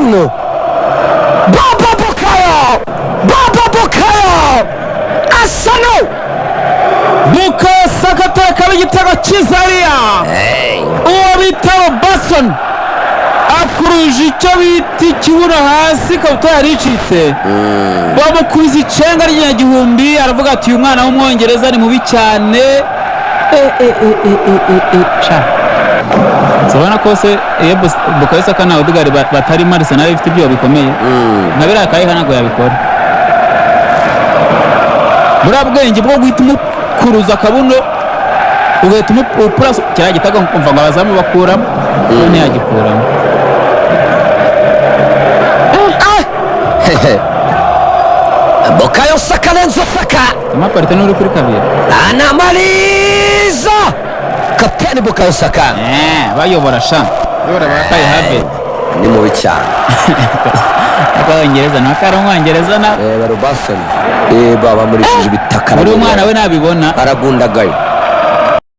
Asano Baba Bukayo Asano Bukayo Saka atakaba igitego cyiza hariya uwo bita Robertson akuruje icyo bita ikibuno hasi ikabutura yaricitse bamukubise icenga ry'igihumbi aravuga ati uyu mwana w'umwongereza ni mubi cyane Sabana kose Bukayo Saka na Odegaard batari Arsenal ifite ibyo bikomeye nka biriya kayi hanago yabikora buriya bwenge bwo guhita umukuruza akabuno ugahita umupurasa kiriya gitego kumva ngo abazamu bakuramo ntiyagikuramo Bukayo Saka Lenzo Saka amaparite n'uri kuri kabiri anamaliza kapiteni Bukayo Saka bayobora sha yora bakaye habe ni mubi cyane Abongereza nakara umwongereza na Robertson baba muri ibitaka muri umwana we nabibona aragundagaye